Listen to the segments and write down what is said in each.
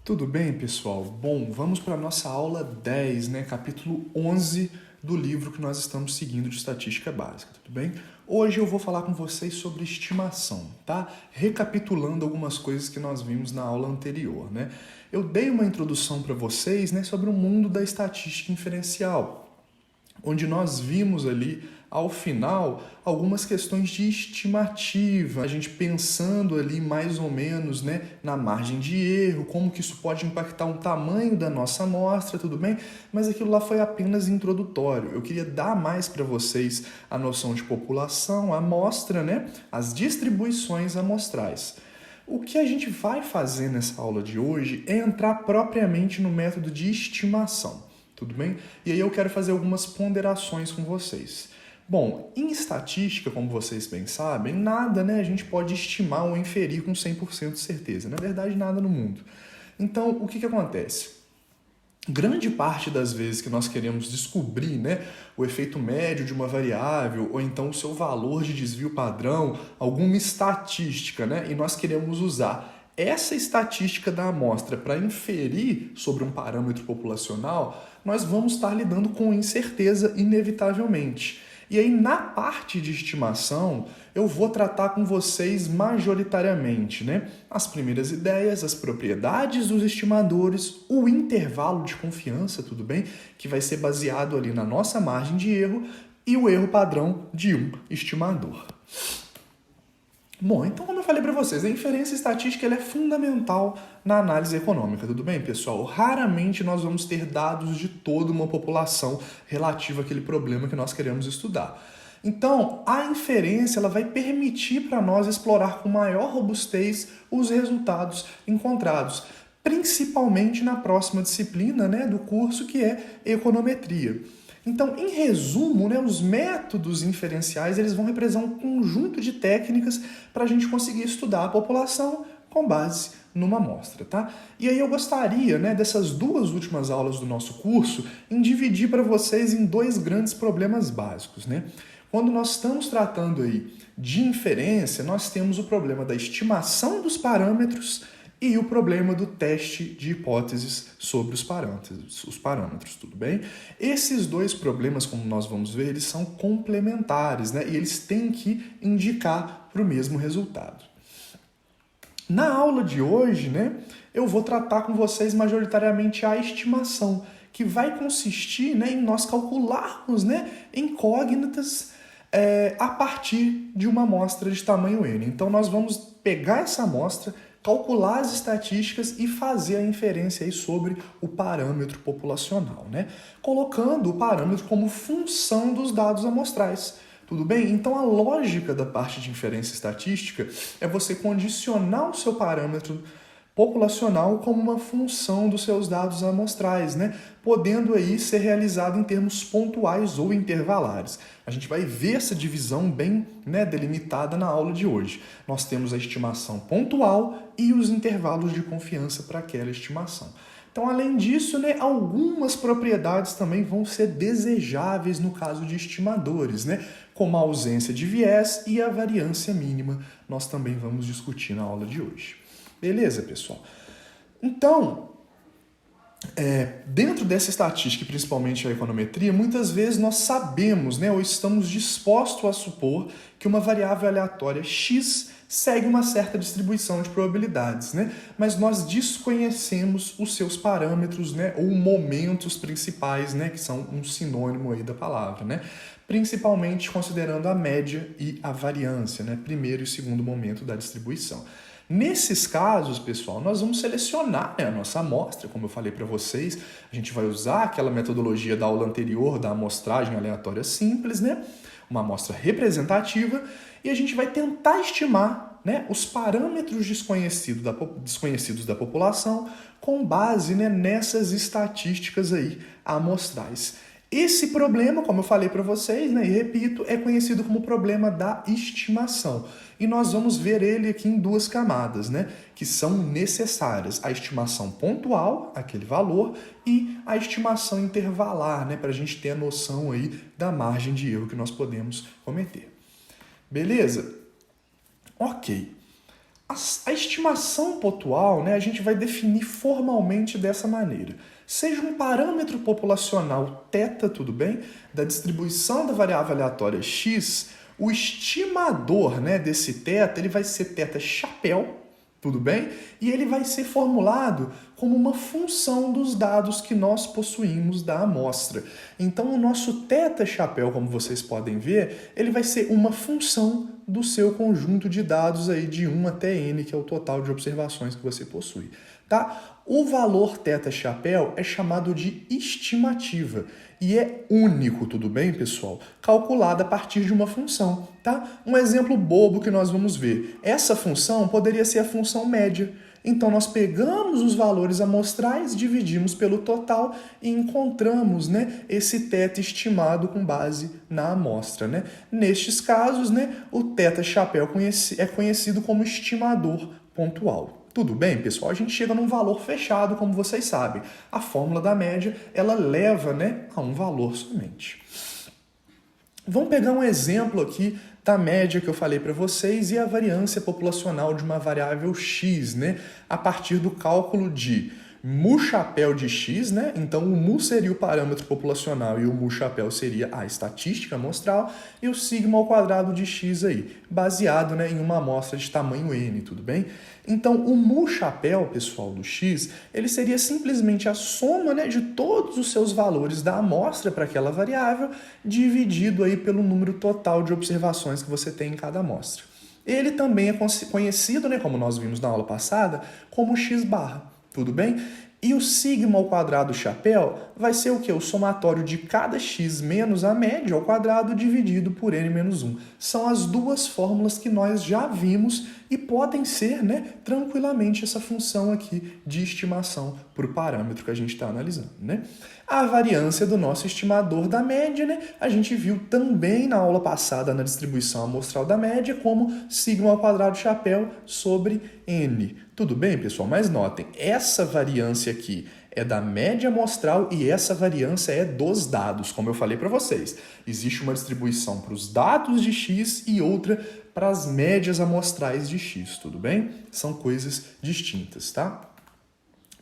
Tudo bem, pessoal? Bom, vamos para a nossa aula 10, capítulo 11 do livro que nós estamos seguindo de estatística básica, tudo bem? Hoje eu vou falar com vocês sobre estimação, tá? Recapitulando algumas coisas que nós vimos na aula anterior, né? Eu dei uma introdução para vocês, sobre o mundo da estatística inferencial, onde nós vimos ali, ao final, algumas questões de estimativa, a gente pensando ali mais ou menos, na margem de erro, como que isso pode impactar o tamanho da nossa amostra, tudo bem? Mas aquilo lá foi apenas introdutório. Eu queria dar mais para vocês a noção de população, a amostra, as distribuições amostrais. O que a gente vai fazer nessa aula de hoje é entrar propriamente no método de estimação. Tudo bem? E aí eu quero fazer algumas ponderações com vocês. Bom, em estatística, como vocês bem sabem, nada a gente pode estimar ou inferir com 100% de certeza. Na verdade, nada no mundo. Então, o que acontece? Grande parte das vezes que nós queremos descobrir o efeito médio de uma variável ou então o seu valor de desvio padrão, alguma estatística, e nós queremos usar essa estatística da amostra para inferir sobre um parâmetro populacional, nós vamos estar lidando com incerteza inevitavelmente. E aí, na parte de estimação, eu vou tratar com vocês majoritariamente, as primeiras ideias, as propriedades dos estimadores, o intervalo de confiança, tudo bem? Que vai ser baseado ali na nossa margem de erro e o erro padrão de um estimador. Bom, então como eu falei para vocês, a inferência estatística ela é fundamental na análise econômica, tudo bem, pessoal? Raramente nós vamos ter dados de toda uma população relativa àquele problema que nós queremos estudar. Então, a inferência ela vai permitir para nós explorar com maior robustez os resultados encontrados, principalmente na próxima disciplina do curso, que é econometria. Então, em resumo, os métodos inferenciais eles vão representar um conjunto de técnicas para a gente conseguir estudar a população com base numa amostra, tá? E aí eu gostaria, dessas duas últimas aulas do nosso curso, em dividir para vocês em dois grandes problemas básicos, Quando nós estamos tratando aí de inferência, nós temos o problema da estimação dos parâmetros e o problema do teste de hipóteses sobre os parâmetros, tudo bem? Esses dois problemas, como nós vamos ver, eles são complementares, e eles têm que indicar para o mesmo resultado. Na aula de hoje, eu vou tratar com vocês majoritariamente a estimação, que vai consistir em nós calcularmos incógnitas a partir de uma amostra de tamanho N. Então, nós vamos pegar essa amostra, calcular as estatísticas e fazer a inferência aí sobre o parâmetro populacional, colocando o parâmetro como função dos dados amostrais. Tudo bem? Então, a lógica da parte de inferência estatística é você condicionar o seu parâmetro populacional como uma função dos seus dados amostrais, podendo aí ser realizado em termos pontuais ou intervalares. A gente vai ver essa divisão bem delimitada na aula de hoje. Nós temos a estimação pontual e os intervalos de confiança para aquela estimação. Então, além disso, algumas propriedades também vão ser desejáveis no caso de estimadores, como a ausência de viés e a variância mínima. Nós também vamos discutir na aula de hoje. Beleza, pessoal? Então, dentro dessa estatística, principalmente a econometria, muitas vezes nós sabemos, ou estamos dispostos a supor que uma variável aleatória x segue uma certa distribuição de probabilidades, mas nós desconhecemos os seus parâmetros, ou momentos principais, que são um sinônimo aí da palavra, principalmente considerando a média e a variância, primeiro e segundo momento da distribuição. Nesses casos, pessoal, nós vamos selecionar a nossa amostra, como eu falei para vocês, a gente vai usar aquela metodologia da aula anterior, da amostragem aleatória simples, uma amostra representativa, e a gente vai tentar estimar os parâmetros desconhecidos da população com base nessas estatísticas aí amostrais. Esse problema, como eu falei para vocês, e repito, é conhecido como problema da estimação. E nós vamos ver ele aqui em duas camadas, que são necessárias. A estimação pontual, aquele valor, e a estimação intervalar, para a gente ter a noção aí da margem de erro que nós podemos cometer. Beleza? Ok. A estimação pontual, né, a gente vai definir formalmente dessa maneira. Seja um parâmetro populacional θ, tudo bem, da distribuição da variável aleatória x, o estimador, né, desse θ, ele vai ser θ chapéu, tudo bem? E ele vai ser formulado como uma função dos dados que nós possuímos da amostra. Então, o nosso θ chapéu, como vocês podem ver, ele vai ser uma função do seu conjunto de dados aí de 1 até n, que é o total de observações que você possui, tá? O valor θ chapéu é chamado de estimativa e é único, tudo bem, pessoal? Calculado a partir de uma função, tá? Um exemplo bobo que nós vamos ver. Essa função poderia ser a função média. Então, nós pegamos os valores amostrais, dividimos pelo total e encontramos, né, esse θ estimado com base na amostra, né? Nestes casos, né, o θ chapéu é conhecido como estimador pontual. Tudo bem, pessoal? A gente chega num valor fechado, como vocês sabem. A fórmula da média, ela leva, né, a um valor somente. Vamos pegar um exemplo aqui da média que eu falei para vocês e a variância populacional de uma variável x, né, a partir do cálculo de mu chapéu de x, né? Então, o mu seria o parâmetro populacional e o mu chapéu seria a estatística amostral e o sigma ao quadrado de x aí, baseado, né, em uma amostra de tamanho n, tudo bem? Então, o mu chapéu, pessoal, do x, ele seria simplesmente a soma, né, de todos os seus valores da amostra para aquela variável, dividido aí pelo número total de observações que você tem em cada amostra. Ele também é conhecido, né, como nós vimos na aula passada, como x barra. Tudo bem? E o sigma ao quadrado chapéu vai ser o quê? O somatório de cada x menos a média ao quadrado dividido por n menos 1. São as duas fórmulas que nós já vimos e podem ser, né, tranquilamente essa função aqui de estimação para o parâmetro que a gente está analisando, né? A variância do nosso estimador da média, né, a gente viu também na aula passada na distribuição amostral da média como sigma ao quadrado chapéu sobre n. Tudo bem, pessoal? Mas notem, essa variância aqui é da média amostral e essa variância é dos dados, como eu falei para vocês. Existe uma distribuição para os dados de x e outra para as médias amostrais de x, tudo bem? São coisas distintas, tá?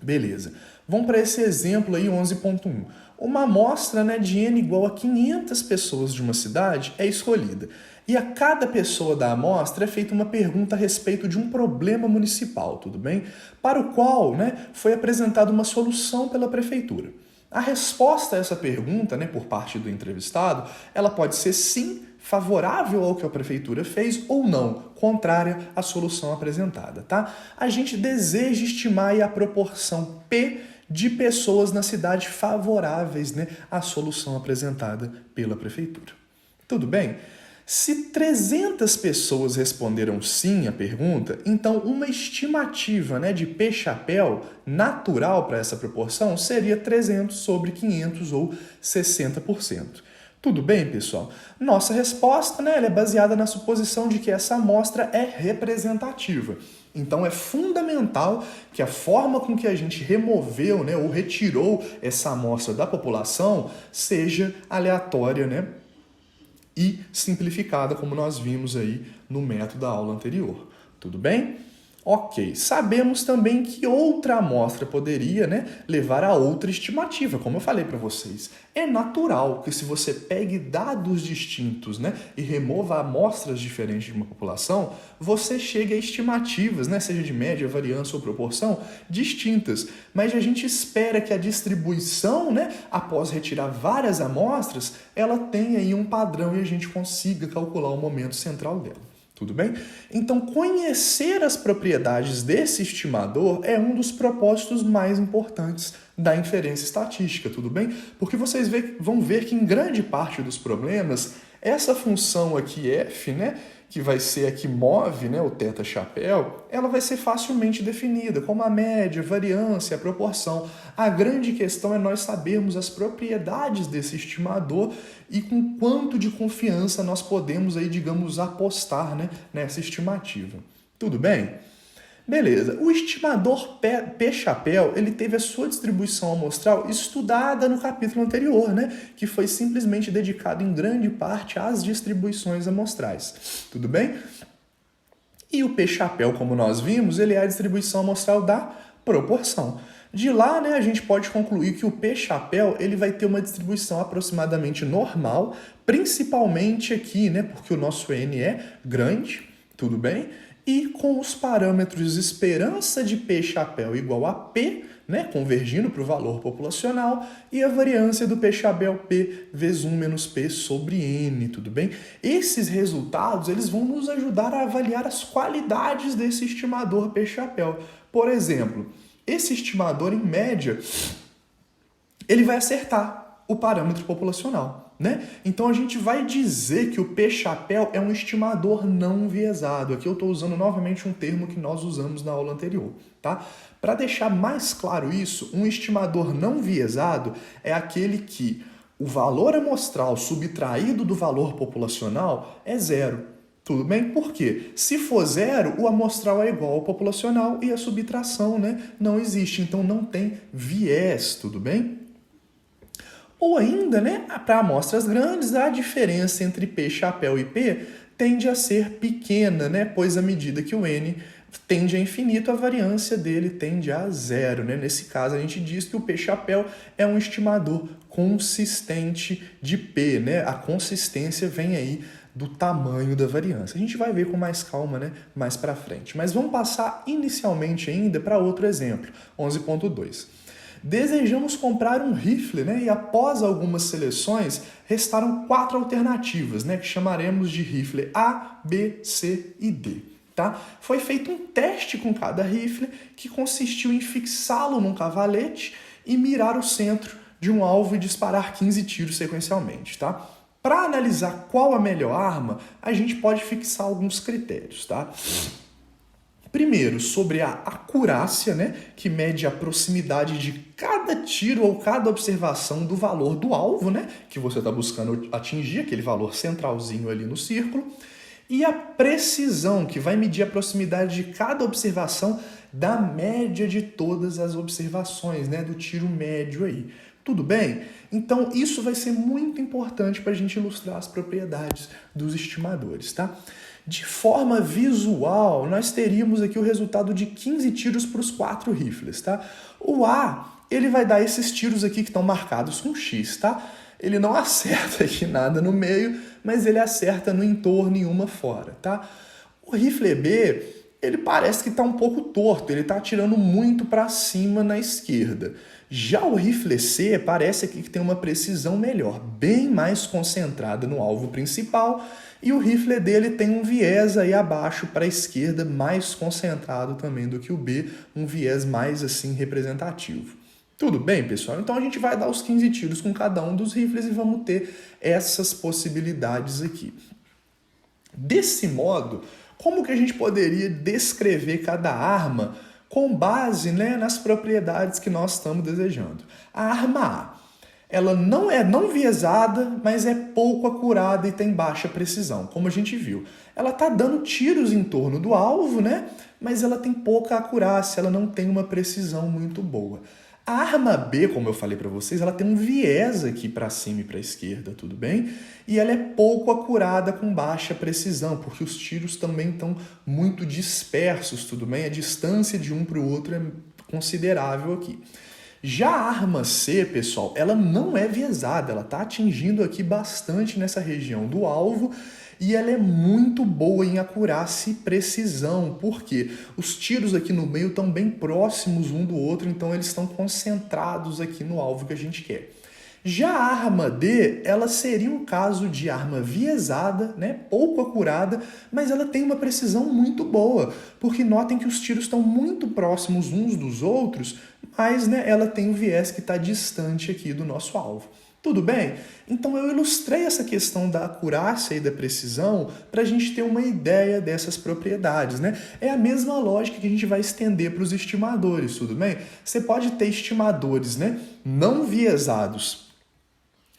Beleza. Vamos para esse exemplo aí, 11.1. Uma amostra, né, de n igual a 500 pessoas de uma cidade é escolhida. E a cada pessoa da amostra é feita uma pergunta a respeito de um problema municipal, tudo bem? Para o qual, né, foi apresentada uma solução pela prefeitura. A resposta a essa pergunta, né, por parte do entrevistado, ela pode ser sim, favorável ao que a prefeitura fez ou não, contrária à solução apresentada, tá? A gente deseja estimar a proporção P de pessoas na cidade favoráveis, né, à solução apresentada pela prefeitura. Tudo bem? Se 300 pessoas responderam sim à pergunta, então uma estimativa, né, de P chapéu natural para essa proporção seria 300 sobre 500 ou 60%. Tudo bem, pessoal? Nossa resposta, né, ela é baseada na suposição de que essa amostra é representativa. Então é fundamental que a forma com que a gente removeu, né, ou retirou essa amostra da população seja aleatória, né, e simplificada, como nós vimos aí no método da aula anterior. Tudo bem? Ok, sabemos também que outra amostra poderia, né, levar a outra estimativa, como eu falei para vocês. É natural que se você pegue dados distintos, né, e remova amostras diferentes de uma população, você chegue a estimativas, né, seja de média, variância ou proporção, distintas. Mas a gente espera que a distribuição, né, após retirar várias amostras, ela tenha aí um padrão e a gente consiga calcular o momento central dela. Tudo bem? Então, conhecer as propriedades desse estimador é um dos propósitos mais importantes da inferência estatística, tudo bem? Porque vocês vão ver que em grande parte dos problemas, essa função aqui f, né, que vai ser a que move, né, o θ chapéu, ela vai ser facilmente definida, como a média, a variância, a proporção. A grande questão é nós sabermos as propriedades desse estimador e com quanto de confiança nós podemos aí, digamos, apostar, né, nessa estimativa. Tudo bem? Beleza. O estimador P chapéu, ele teve a sua distribuição amostral estudada no capítulo anterior, né? Que foi simplesmente dedicado em grande parte às distribuições amostrais. Tudo bem? E o P-chapéu, como nós vimos, ele é a distribuição amostral da proporção. De lá, né, a gente pode concluir que o P-chapéu ele vai ter uma distribuição aproximadamente normal, principalmente aqui, né, porque o nosso N é grande, tudo bem? E com os parâmetros esperança de P-chapéu igual a P, né, convergindo para o valor populacional, e a variância do P-chapéu P vezes 1 menos P sobre N, tudo bem? Esses resultados eles vão nos ajudar a avaliar as qualidades desse estimador P-chapéu. Por exemplo, esse estimador, em média, ele vai acertar o parâmetro populacional, né? Então a gente vai dizer que o P-chapéu é um estimador não viesado. Aqui eu estou usando novamente um termo que nós usamos na aula anterior, tá? Para deixar mais claro isso, um estimador não viesado é aquele que o valor amostral subtraído do valor populacional é zero. Tudo bem? Por quê? Se for zero, o amostral é igual ao populacional e a subtração, né, não existe. Então não tem viés, tudo bem? Ou ainda, né, para amostras grandes, a diferença entre P-chapéu e P tende a ser pequena, né, pois à medida que o N tende a infinito, a variância dele tende a zero, né? Nesse caso, a gente diz que o P-chapéu é um estimador consistente de P, né? A consistência vem aí do tamanho da variância. A gente vai ver com mais calma, né, mais para frente. Mas vamos passar inicialmente ainda para outro exemplo, 11.2. Desejamos comprar um rifle, né, e após algumas seleções, restaram 4 alternativas, né, que chamaremos de rifle A, B, C e D. Tá? Foi feito um teste com cada rifle que consistiu em fixá-lo num cavalete e mirar o centro de um alvo e disparar 15 tiros sequencialmente. Tá? Para analisar qual a melhor arma, a gente pode fixar alguns critérios, tá? Primeiro, sobre a acurácia, né, que mede a proximidade de cada tiro ou cada observação do valor do alvo, né, que você está buscando atingir, aquele valor centralzinho ali no círculo. E a precisão, que vai medir a proximidade de cada observação da média de todas as observações, né, do tiro médio aí. Tudo bem? Então, isso vai ser muito importante para a gente ilustrar as propriedades dos estimadores, tá? De forma visual, nós teríamos aqui o resultado de 15 tiros para os 4 rifles, tá? O A, ele vai dar esses tiros aqui que estão marcados com X, tá? Ele não acerta aqui nada no meio, mas ele acerta no entorno e uma fora, tá? O rifle B, ele parece que está um pouco torto, ele está atirando muito para cima na esquerda. Já o rifle C parece aqui que tem uma precisão melhor, bem mais concentrada no alvo principal, e o rifle dele tem um viés aí abaixo para a esquerda, mais concentrado também do que o B, um viés mais assim representativo. Tudo bem, pessoal? Então a gente vai dar os 15 tiros com cada um dos rifles e vamos ter essas possibilidades aqui. Desse modo, como que a gente poderia descrever cada arma com base, né, nas propriedades que nós estamos desejando? A arma A, ela não é não viesada, mas é pouco acurada e tem baixa precisão, como a gente viu. Ela está dando tiros em torno do alvo, né, mas ela tem pouca acurácia, ela não tem uma precisão muito boa. A arma B, como eu falei para vocês, ela tem um viés aqui para cima e para a esquerda, tudo bem? E ela é pouco acurada com baixa precisão, porque os tiros também estão muito dispersos, tudo bem? A distância de um para o outro é considerável aqui. Já a arma C, pessoal, ela não é viesada, ela está atingindo aqui bastante nessa região do alvo, e ela é muito boa em acurácia e precisão, porque os tiros aqui no meio estão bem próximos um do outro, então eles estão concentrados aqui no alvo que a gente quer. Já a arma D, ela seria um caso de arma viesada, né, pouco acurada, mas ela tem uma precisão muito boa, porque notem que os tiros estão muito próximos uns dos outros, mas, né, ela tem o viés que está distante aqui do nosso alvo. Tudo bem? Então eu ilustrei essa questão da acurácia e da precisão para a gente ter uma ideia dessas propriedades, né? É a mesma lógica que a gente vai estender para os estimadores, tudo bem? Você pode ter estimadores, né, não viesados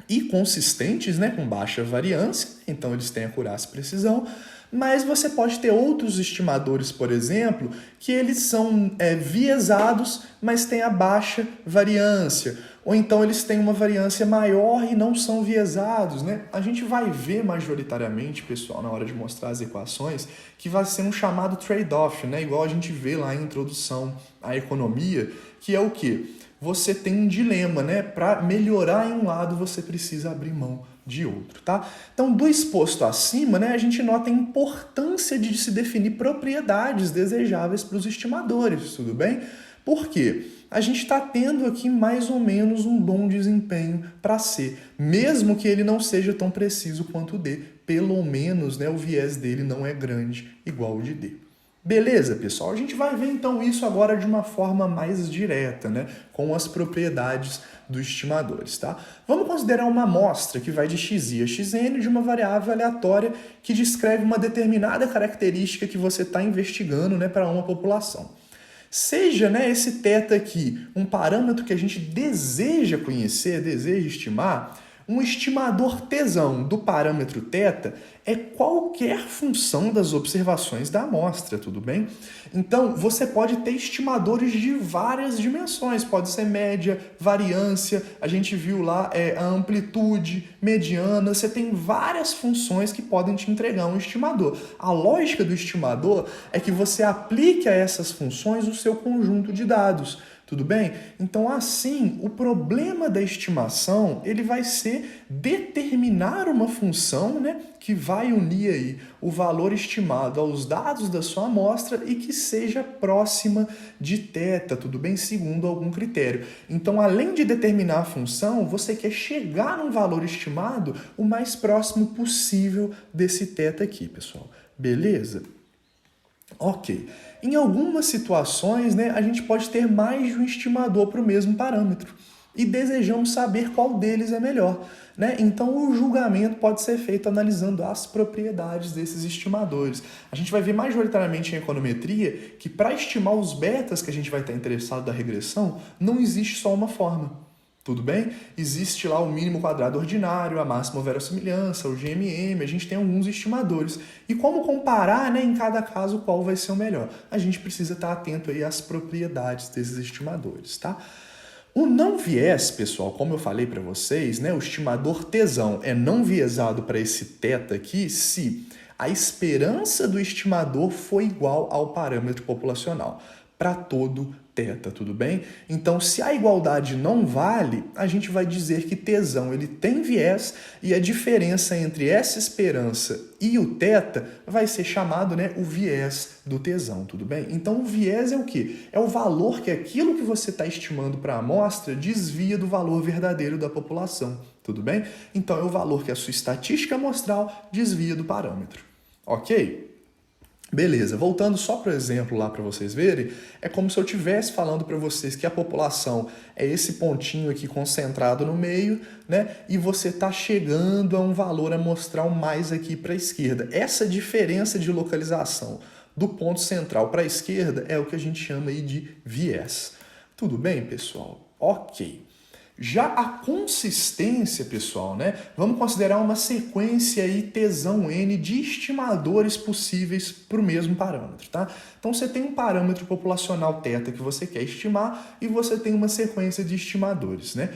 e consistentes, né, com baixa variância, então eles têm acurácia e precisão, Mas você pode ter outros estimadores, por exemplo, que eles são viesados, mas têm a baixa variância. Ou então eles têm uma variância maior e não são viesados, né? A gente vai ver majoritariamente, pessoal, na hora de mostrar as equações, que vai ser um chamado trade-off, né? Igual a gente vê lá em Introdução à Economia, que é o quê? Você tem um dilema, né? Para melhorar em um lado, você precisa abrir mão de outro, tá? Então, do exposto acima, né, a gente nota a importância de se definir propriedades desejáveis para os estimadores, tudo bem? Por quê? A gente está tendo aqui mais ou menos um bom desempenho para C, mesmo que ele não seja tão preciso quanto o D, pelo menos, né, o viés dele não é grande igual o de D. Beleza, pessoal? A gente vai ver então isso agora de uma forma mais direta, né? Com as propriedades dos estimadores, tá? Vamos considerar uma amostra que vai de xi a xn de uma variável aleatória que descreve uma determinada característica que você está investigando, né, para uma população. Seja, né, esse θ aqui um parâmetro que a gente deseja conhecer, deseja estimar, um estimador tesão do parâmetro θ é qualquer função das observações da amostra, tudo bem? Então, você pode ter estimadores de várias dimensões, pode ser média, variância, a gente viu lá a amplitude, mediana, você tem várias funções que podem te entregar um estimador. A lógica do estimador é que você aplique a essas funções o seu conjunto de dados. Tudo bem? Então, assim, o problema da estimação, ele vai ser determinar uma função, né, que vai unir aí o valor estimado aos dados da sua amostra e que seja próxima de θ, tudo bem? Segundo algum critério. Então, além de determinar a função, você quer chegar num valor estimado o mais próximo possível desse θ aqui, pessoal. Beleza? Ok. Em algumas situações, né, a gente pode ter mais de um estimador para o mesmo parâmetro e desejamos saber qual deles é melhor, né? Então, o julgamento pode ser feito analisando as propriedades desses estimadores. A gente vai ver majoritariamente em econometria que para estimar os betas que a gente vai estar interessado da regressão, não existe só uma forma. Tudo bem? Existe lá o mínimo quadrado ordinário, a máxima verossimilhança, o GMM, a gente tem alguns estimadores. E como comparar, né, em cada caso qual vai ser o melhor? A gente precisa estar atento aí às propriedades desses estimadores, tá? O não viés, pessoal, como eu falei para vocês, né, o estimador tesão é não viesado para esse θ aqui se a esperança do estimador for igual ao parâmetro populacional para todo θ, tudo bem? Então, se a igualdade não vale, a gente vai dizer que tesão ele tem viés e a diferença entre essa esperança e o θ vai ser chamado, né, o viés do tesão, tudo bem? Então, o viés é o quê? É o valor que aquilo que você está estimando para a amostra desvia do valor verdadeiro da população, tudo bem? Então, é o valor que a sua estatística amostral desvia do parâmetro, ok? Beleza, voltando só para o exemplo lá para vocês verem, é como se eu estivesse falando para vocês que a população é esse pontinho aqui concentrado no meio, né? E você está chegando a um valor amostral mais aqui para a esquerda. Essa diferença de localização do ponto central para a esquerda é o que a gente chama aí de viés. Tudo bem, pessoal? Ok. Já a consistência, pessoal, né? Vamos considerar uma sequência aí tesão N de estimadores possíveis para o mesmo parâmetro, tá? Então você tem um parâmetro populacional θ que você quer estimar e você tem uma sequência de estimadores, né?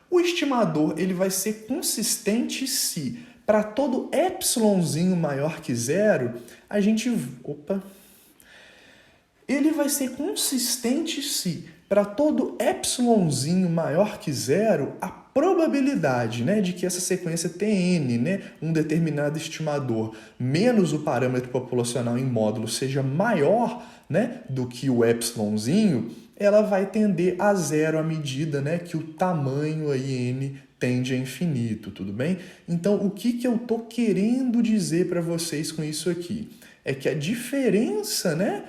O estimador ele vai ser consistente se para todo epsilonzinho maior que zero, a gente... Ele vai ser consistente se para todo epsilonzinho maior que zero, a probabilidade, né, de que essa sequência Tn, né, um determinado estimador, menos o parâmetro populacional em módulo seja maior, né, do que o epsilonzinho, ela vai tender a zero à medida, né, que o tamanho aí n tende a infinito, tudo bem? Então, o que eu estou querendo dizer para vocês com isso aqui? É que a diferença, né,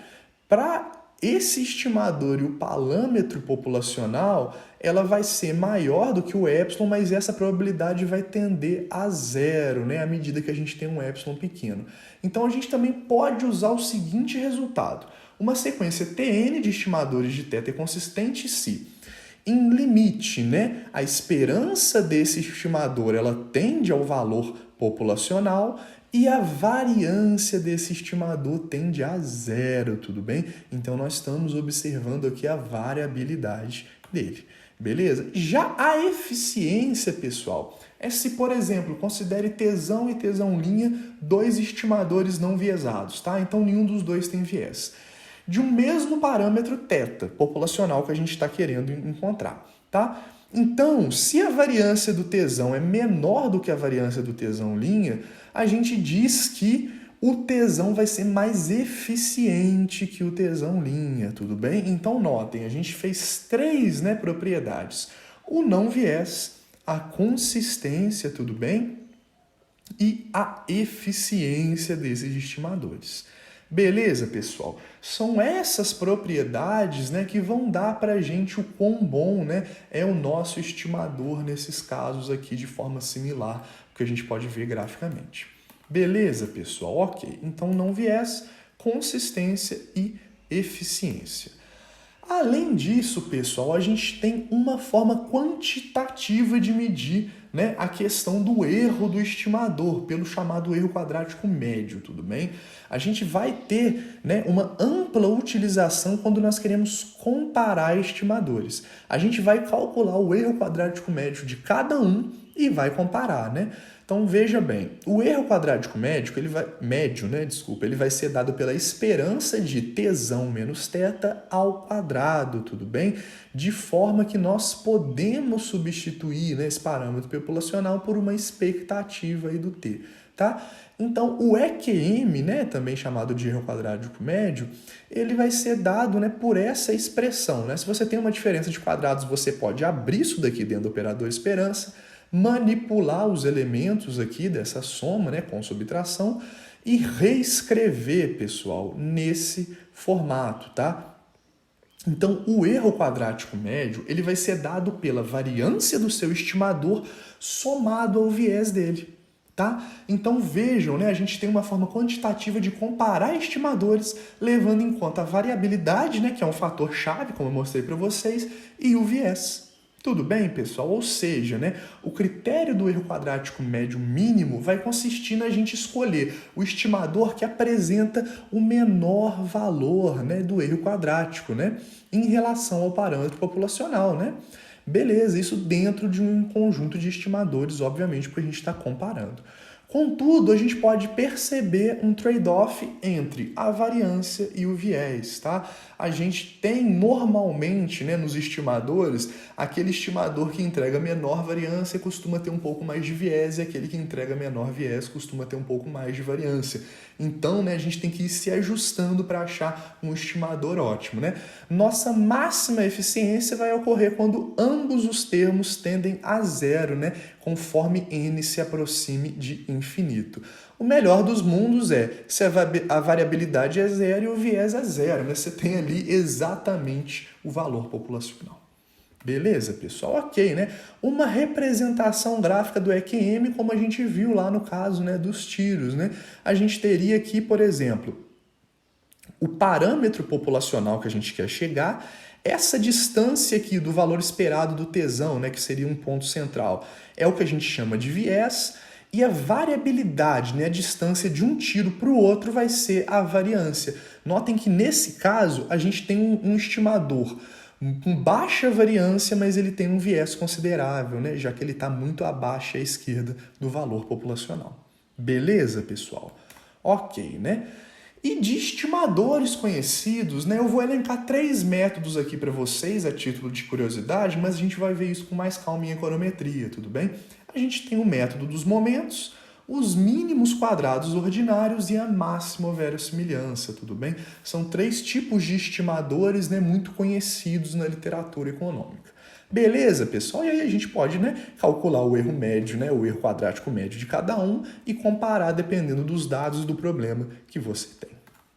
para esse estimador e o parâmetro populacional, ela vai ser maior do que o epsilon, mas essa probabilidade vai tender a zero, né, à medida que a gente tem um epsilon pequeno. Então, a gente também pode usar o seguinte resultado. Uma sequência Tn de estimadores de θ é consistente se, em limite, né, a esperança desse estimador ela tende ao valor populacional e a variância desse estimador tende a zero, tudo bem? Então, nós estamos observando aqui a variabilidade dele, beleza? Já a eficiência, pessoal, é se, por exemplo, considere tesão e tesão-linha dois estimadores não viesados, tá? Então, nenhum dos dois tem viés. De um mesmo parâmetro θ, populacional, que a gente está querendo encontrar, tá? Então, se a variância do tesão é menor do que a variância do tesão-linha, a gente diz que o tesão vai ser mais eficiente que o tesão-linha, tudo bem? Então, notem, a gente fez três, né, propriedades. O não viés, a consistência, tudo bem? E a eficiência desses estimadores. Beleza, pessoal? São essas propriedades, né, que vão dar para a gente o quão bom, né, é o nosso estimador nesses casos aqui de forma similar, que a gente pode ver graficamente. Beleza, pessoal? Ok. Então, não viés, consistência e eficiência. Além disso, pessoal, a gente tem uma forma quantitativa de medir, né, a questão do erro do estimador, pelo chamado erro quadrático médio, tudo bem? A gente vai ter, né, uma ampla utilização quando nós queremos comparar estimadores. A gente vai calcular o erro quadrático médio de cada um e vai comparar, né? Então, veja bem, o erro quadrático médio, ele vai ser dado pela esperança de tesão menos θ ao quadrado, tudo bem? De forma que nós podemos substituir, né, esse parâmetro populacional por uma expectativa aí do t, tá? Então, o EQM, né, também chamado de erro quadrático médio, ele vai ser dado, né, por essa expressão, né? Se você tem uma diferença de quadrados, você pode abrir isso daqui dentro do operador esperança, manipular os elementos aqui dessa soma, né, com subtração, e reescrever, pessoal, nesse formato, tá? Então, o erro quadrático médio, ele vai ser dado pela variância do seu estimador somado ao viés dele, tá? Então, vejam, né, a gente tem uma forma quantitativa de comparar estimadores, levando em conta a variabilidade, né, que é um fator chave, como eu mostrei para vocês, e o viés. Tudo bem, pessoal? Ou seja, né, o critério do erro quadrático médio mínimo vai consistir na gente escolher o estimador que apresenta o menor valor, né, do erro quadrático, né, em relação ao parâmetro populacional, né? Beleza, isso dentro de um conjunto de estimadores, obviamente, porque a gente está comparando. Contudo, a gente pode perceber um trade-off entre a variância e o viés, tá? A gente tem normalmente, né, nos estimadores, aquele estimador que entrega menor variância costuma ter um pouco mais de viés e aquele que entrega menor viés costuma ter um pouco mais de variância. Então, né, a gente tem que ir se ajustando para achar um estimador ótimo, né? Nossa máxima eficiência vai ocorrer quando ambos os termos tendem a zero, né? Conforme n se aproxime de infinito. O melhor dos mundos é se a variabilidade é zero e o viés é zero, né? Você tem ali exatamente o valor populacional. Beleza, pessoal? Ok, né? Uma representação gráfica do EQM, como a gente viu lá no caso, né, dos tiros, né? A gente teria aqui, por exemplo, o parâmetro populacional que a gente quer chegar, essa distância aqui do valor esperado do tesão, né, que seria um ponto central, é o que a gente chama de viés, e a variabilidade, né, a distância de um tiro para o outro vai ser a variância. Notem que nesse caso a gente tem um estimador com baixa variância, mas ele tem um viés considerável, né, já que ele está muito abaixo à esquerda do valor populacional. Beleza, pessoal? Ok, né? E de estimadores conhecidos, né, eu vou elencar 3 métodos aqui para vocês a título de curiosidade, mas a gente vai ver isso com mais calma em econometria, tudo bem? A gente tem o método dos momentos, os mínimos quadrados ordinários e a máxima verossimilhança, tudo bem? São 3 tipos de estimadores, né, muito conhecidos na literatura econômica. Beleza, pessoal? E aí a gente pode, né, calcular o erro médio, né, o erro quadrático médio de cada um e comparar dependendo dos dados e do problema que você tem.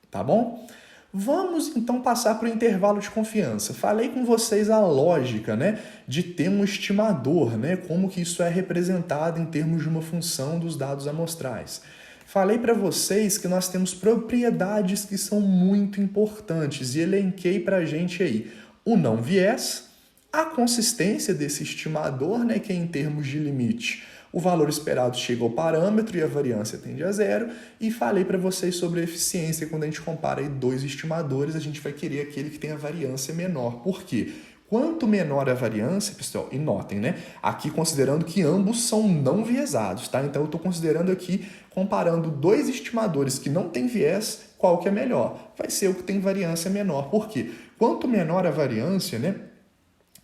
Tá bom? Vamos então passar para o intervalo de confiança. Falei com vocês a lógica, né, de ter um estimador, né, como que isso é representado em termos de uma função dos dados amostrais. Falei para vocês que nós temos propriedades que são muito importantes e elenquei para a gente aí o não viés, a consistência desse estimador, né, que é em termos de limite, O valor esperado chega ao parâmetro e a variância tende a zero. E falei para vocês sobre a eficiência. Quando a gente compara aí dois estimadores, a gente vai querer aquele que tem a variância menor. Por quê? Quanto menor a variância, pessoal, e notem, né? Aqui considerando que ambos são não viesados, tá? Então eu estou considerando aqui, comparando dois estimadores que não têm viés, qual que é melhor? Vai ser o que tem variância menor. Por quê? Quanto menor a variância, né?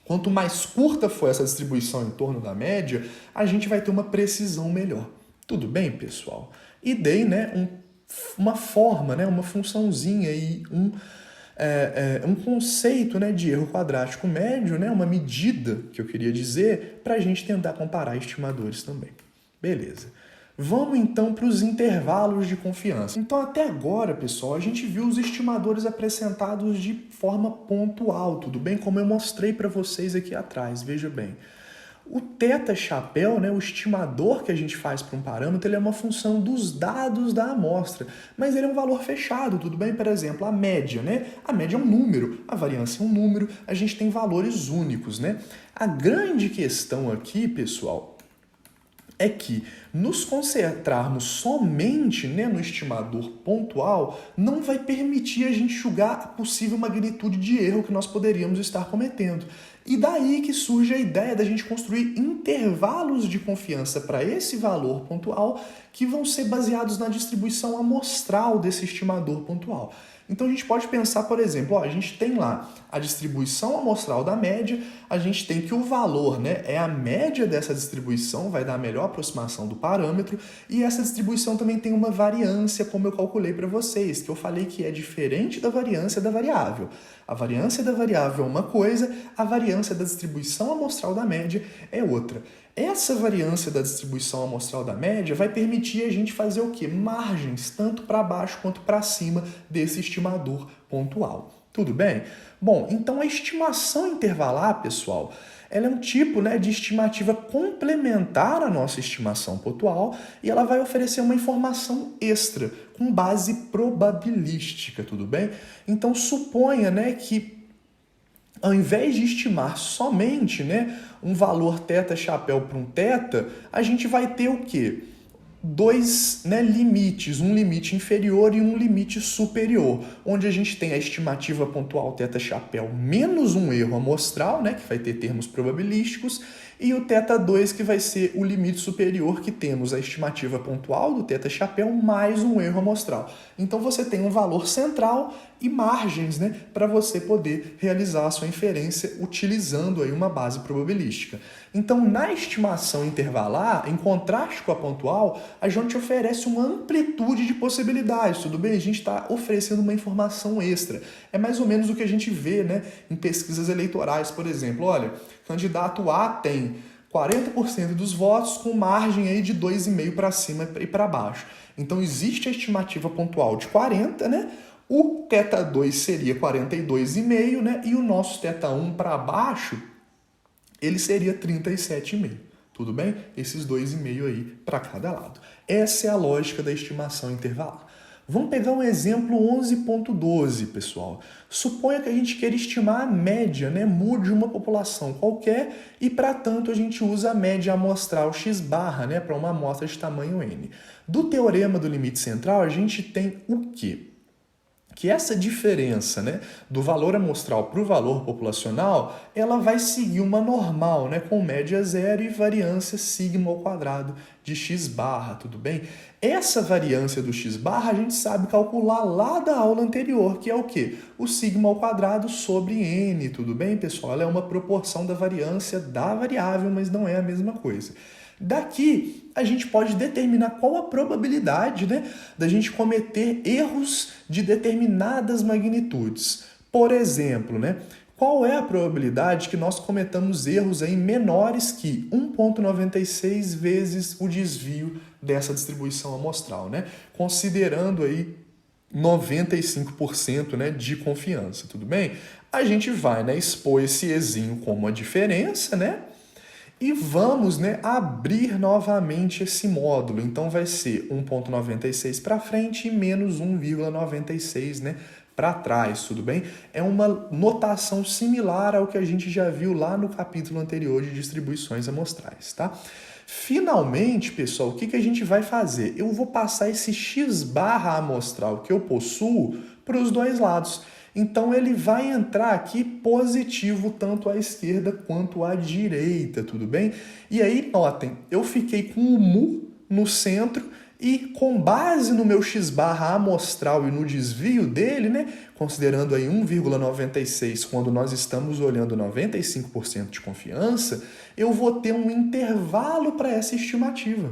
Quanto mais curta for essa distribuição em torno da média, a gente vai ter uma precisão melhor. Tudo bem, pessoal? E dei, né, uma forma, né, uma funçãozinha e um conceito, né, de erro quadrático médio, né, uma medida, que eu queria dizer, para a gente tentar comparar estimadores também. Beleza. Vamos então para os intervalos de confiança. Então até agora, pessoal, a gente viu os estimadores apresentados de forma pontual, tudo bem? Como eu mostrei para vocês aqui atrás, veja bem. O θ-chapéu, né, o estimador que a gente faz para um parâmetro, ele é uma função dos dados da amostra, mas ele é um valor fechado, tudo bem? Por exemplo, a média, né? A média é um número, a variância é um número, a gente tem valores únicos, né? A grande questão aqui, pessoal, é que nos concentrarmos somente, né, no estimador pontual não vai permitir a gente julgar a possível magnitude de erro que nós poderíamos estar cometendo. E daí que surge a ideia da gente construir intervalos de confiança para esse valor pontual que vão ser baseados na distribuição amostral desse estimador pontual. Então a gente pode pensar, por exemplo, a gente tem lá a distribuição amostral da média, a gente tem que o valor, né, é a média dessa distribuição, vai dar a melhor aproximação do parâmetro, e essa distribuição também tem uma variância, como eu calculei para vocês, que eu falei que é diferente da variância da variável. A variância da variável é uma coisa, a variância da distribuição amostral da média é outra. Essa variância da distribuição amostral da média vai permitir a gente fazer o quê? Margens, tanto para baixo quanto para cima desse estimador pontual. Tudo bem? Bom, então a estimação intervalar, pessoal, ela é um tipo, né, de estimativa complementar à nossa estimação pontual e ela vai oferecer uma informação extra, com base probabilística, tudo bem? Então suponha, né, que ao invés de estimar somente, né, um valor θ-chapéu para um θ, a gente vai ter o quê? Dois, né, limites, um limite inferior e um limite superior, onde a gente tem a estimativa pontual θ-chapéu menos um erro amostral, né, que vai ter termos probabilísticos, e o θ2 que vai ser o limite superior, que temos a estimativa pontual do θ-chapéu mais um erro amostral. Então você tem um valor central e margens, né, para você poder realizar a sua inferência utilizando aí uma base probabilística. Então, na estimação intervalar, em contraste com a pontual, a gente oferece uma amplitude de possibilidades, tudo bem? A gente está oferecendo uma informação extra. É mais ou menos o que a gente vê, né, em pesquisas eleitorais, por exemplo. Olha, candidato A tem 40% dos votos com margem aí de 2,5 para cima e para baixo. Então, existe a estimativa pontual de 40, né? O θ2 seria 42,5, né? E o nosso θ1 para baixo, ele seria 37,5. Tudo bem? Esses 2,5 aí para cada lado. Essa é a lógica da estimação intervalar. Vamos pegar um exemplo 11.12, pessoal. Suponha que a gente queira estimar a média, né, de uma população qualquer e, para tanto, a gente usa a média amostral x barra, né, para uma amostra de tamanho n. Do teorema do limite central, a gente tem o quê? Que essa diferença, né, do valor amostral para o valor populacional, ela vai seguir uma normal, né, com média zero e variância sigma ao quadrado de x barra, tudo bem? Essa variância do x barra a gente sabe calcular lá da aula anterior, que é o quê? O sigma ao quadrado sobre n, tudo bem, pessoal? Ela é uma proporção da variância da variável, mas não é a mesma coisa. Daqui, a gente pode determinar qual a probabilidade, né, da gente cometer erros de determinadas magnitudes. Por exemplo, né, qual é a probabilidade que nós cometamos erros aí menores que 1,96 vezes o desvio dessa distribuição amostral, né? Considerando aí 95%, né, de confiança, tudo bem? A gente vai, né, expor esse ezinho como uma diferença, né? E vamos, né, abrir novamente esse módulo. Então vai ser 1,96 para frente e menos 1,96, né, para trás, tudo bem? É uma notação similar ao que a gente já viu lá no capítulo anterior de distribuições amostrais, tá? Finalmente, pessoal, o que a gente vai fazer? Eu vou passar esse x barra amostral que eu possuo para os dois lados. Então ele vai entrar aqui positivo tanto à esquerda quanto à direita, tudo bem? E aí, notem, eu fiquei com o mu no centro e com base no meu x barra amostral e no desvio dele, né, considerando aí 1,96 quando nós estamos olhando 95% de confiança, eu vou ter um intervalo para essa estimativa.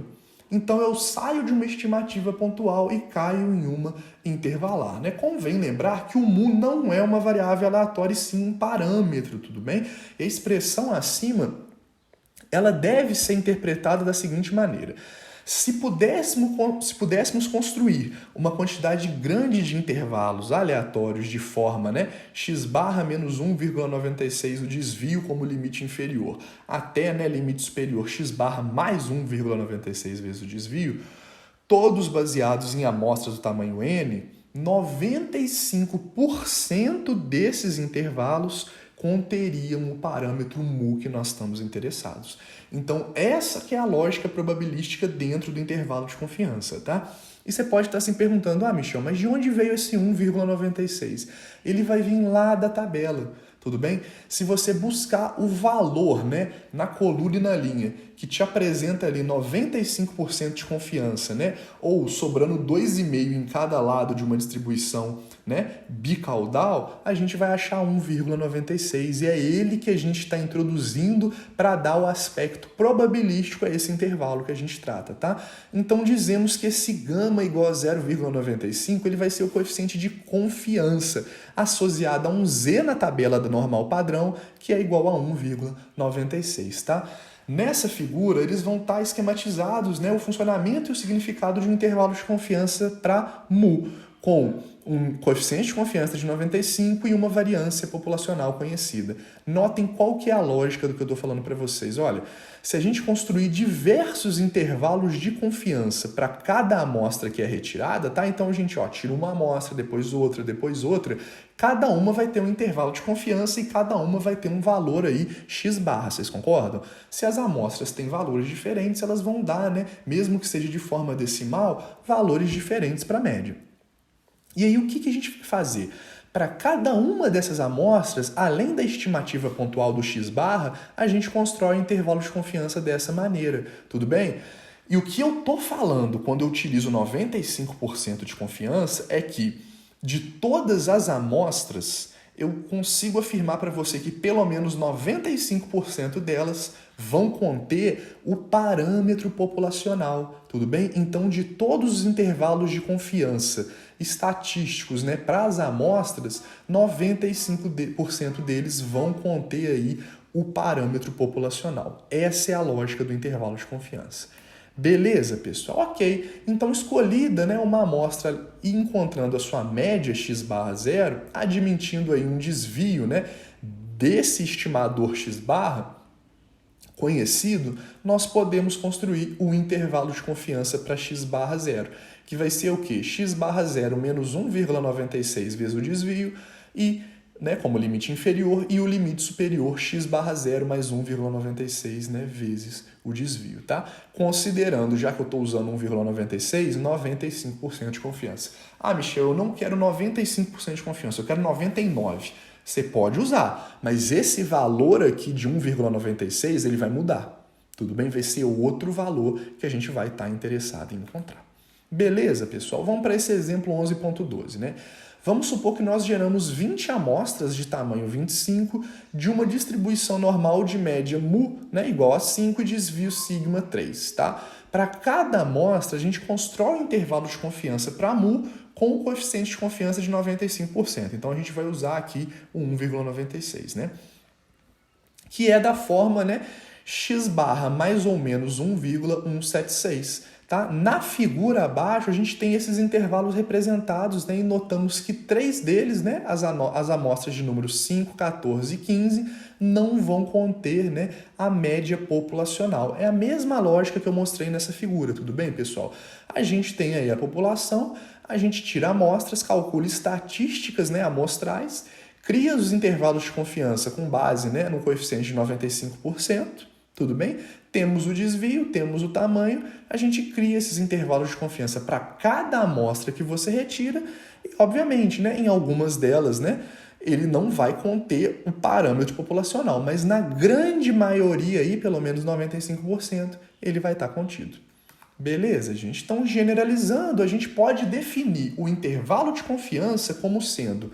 Então eu saio de uma estimativa pontual e caio em uma intervalar, né? Convém lembrar que o mu não é uma variável aleatória, e sim um parâmetro, tudo bem? E a expressão acima, ela deve ser interpretada da seguinte maneira. Se pudéssemos construir uma quantidade grande de intervalos aleatórios de forma, né, x barra menos 1,96 o desvio como limite inferior, até, né, limite superior x barra mais 1,96 vezes o desvio, todos baseados em amostras do tamanho n, 95% desses intervalos conteriam o parâmetro mu que nós estamos interessados. Então, essa que é a lógica probabilística dentro do intervalo de confiança, tá? E você pode estar se perguntando, Michel, mas de onde veio esse 1,96? Ele vai vir lá da tabela, tudo bem? Se você buscar o valor, né, na coluna e na linha, que te apresenta ali 95% de confiança, né, ou sobrando 2,5 em cada lado de uma distribuição, né, bicaudal, a gente vai achar 1,96 e é ele que a gente está introduzindo para dar o aspecto probabilístico a esse intervalo que a gente trata, tá? Então dizemos que esse gama igual a 0,95 ele vai ser o coeficiente de confiança associado a um z na tabela da normal padrão que é igual a 1,96, tá? Nessa figura, eles vão estar esquematizados, né, o funcionamento e o significado de um intervalo de confiança para mu, com um coeficiente de confiança de 95 e uma variância populacional conhecida. Notem qual que é a lógica do que eu estou falando para vocês. Olha, se a gente construir diversos intervalos de confiança para cada amostra que é retirada, tá? Então a gente tira uma amostra, depois outra, cada uma vai ter um intervalo de confiança e cada uma vai ter um valor aí x barra, vocês concordam? Se as amostras têm valores diferentes, elas vão dar, né, mesmo que seja de forma decimal, valores diferentes para a média. E aí o que a gente vai fazer? Para cada uma dessas amostras, além da estimativa pontual do x barra, a gente constrói intervalo de confiança dessa maneira, tudo bem? E o que eu estou falando quando eu utilizo 95% de confiança é que de todas as amostras, eu consigo afirmar para você que pelo menos 95% delas vão conter o parâmetro populacional, tudo bem? Então, de todos os intervalos de confiança estatísticos, né, para as amostras, 95% deles vão conter aí o parâmetro populacional. Essa é a lógica do intervalo de confiança. Beleza, pessoal? Ok. Então, escolhida, né, uma amostra e encontrando a sua média x barra 0, admitindo aí um desvio, né, desse estimador x barra conhecido, nós podemos construir o intervalo de confiança para x barra 0, que vai ser o quê? X barra 0 menos 1,96 vezes o desvio e, né, como limite inferior, e o limite superior x barra 0 mais 1,96, né, vezes o desvio, tá? Considerando, já que eu estou usando 1,96, 95% de confiança. Michel, eu não quero 95% de confiança, eu quero 99%. Você pode usar, mas esse valor aqui de 1,96 ele vai mudar. Tudo bem? Vai ser outro valor que a gente vai estar interessado em encontrar. Beleza, pessoal? Vamos para esse exemplo 11.12, né? Vamos supor que nós geramos 20 amostras de tamanho 25 de uma distribuição normal de média mu, né, igual a 5 e desvio sigma 3, tá? Para cada amostra, a gente constrói um intervalo de confiança para mu com o coeficiente de confiança de 95%. Então, a gente vai usar aqui o 1,96, né? Que é da forma, né, x barra mais ou menos 1,176. Tá? Na figura abaixo, a gente tem esses intervalos representados, né? E notamos que 3 deles, né, as amostras de números 5, 14 e 15, não vão conter, né, a média populacional. É a mesma lógica que eu mostrei nessa figura, tudo bem, pessoal? A gente tem aí a população, a gente tira amostras, calcula estatísticas, né, amostrais, cria os intervalos de confiança com base, né, no coeficiente de 95%, Tudo bem? Temos o desvio, temos o tamanho, a gente cria esses intervalos de confiança para cada amostra que você retira e, obviamente, né, em algumas delas, né, ele não vai conter o parâmetro populacional, mas na grande maioria, aí, pelo menos 95%, ele vai estar contido. Beleza, gente? Então, generalizando, a gente pode definir o intervalo de confiança como sendo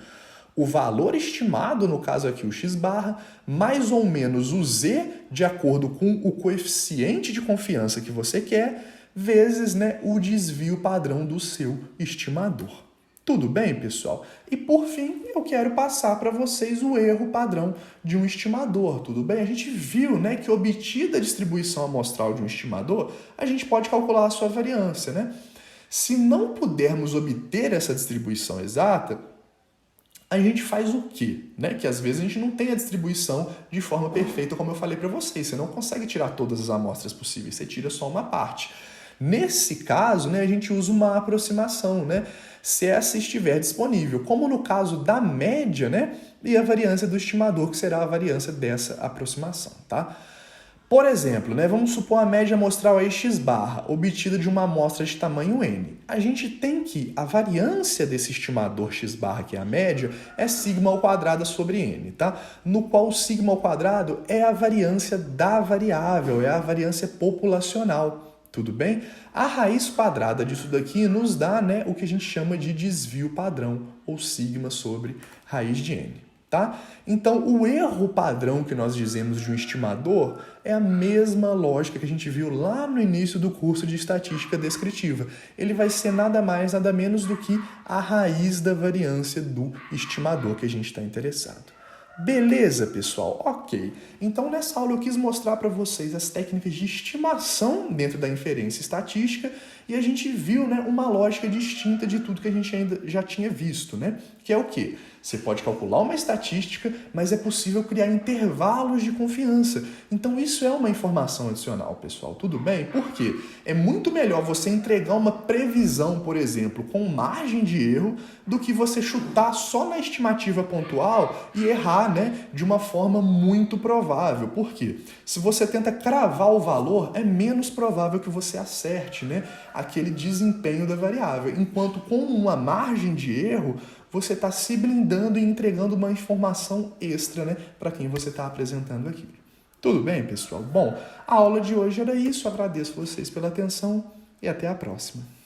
o valor estimado, no caso aqui o x-barra, mais ou menos o z, de acordo com o coeficiente de confiança que você quer, vezes, né, o desvio padrão do seu estimador. Tudo bem, pessoal? E por fim, eu quero passar para vocês o erro padrão de um estimador, tudo bem? A gente viu, né, que obtida a distribuição amostral de um estimador, a gente pode calcular a sua variância, né? Se não pudermos obter essa distribuição exata, a gente faz o quê? Né? Que às vezes a gente não tem a distribuição de forma perfeita, como eu falei para vocês. Você não consegue tirar todas as amostras possíveis, você tira só uma parte. Nesse caso, né, a gente usa uma aproximação, né, se essa estiver disponível, como no caso da média, né, e a variância do estimador, que será a variância dessa aproximação, tá? Por exemplo, né, vamos supor a média amostral aí x-barra, obtida de uma amostra de tamanho n. A gente tem que a variância desse estimador x-barra, que é a média, é sigma ao quadrado sobre n, tá? No qual o sigma ao quadrado é a variância da variável, é a variância populacional. Tudo bem? A raiz quadrada disso daqui nos dá, né, o que a gente chama de desvio padrão, ou sigma sobre raiz de n. Tá? Então, o erro padrão que nós dizemos de um estimador é a mesma lógica que a gente viu lá no início do curso de estatística descritiva. Ele vai ser nada mais, nada menos do que a raiz da variância do estimador que a gente está interessado. Beleza, pessoal? Ok. Então, nessa aula eu quis mostrar para vocês as técnicas de estimação dentro da inferência estatística e a gente viu, né, uma lógica distinta de tudo que a gente ainda já tinha visto, né? Que é o quê? Você pode calcular uma estatística, mas é possível criar intervalos de confiança. Então, isso é uma informação adicional, pessoal. Tudo bem? Por quê? É muito melhor você entregar uma previsão, por exemplo, com margem de erro, do que você chutar só na estimativa pontual e errar, né, de uma forma muito provável. Por quê? Se você tenta cravar o valor, é menos provável que você acerte, né, aquele desempenho da variável. Enquanto com uma margem de erro, você está se blindando e entregando uma informação extra, né, para quem você está apresentando aqui. Tudo bem, pessoal? Bom, a aula de hoje era isso. Agradeço vocês pela atenção e até a próxima.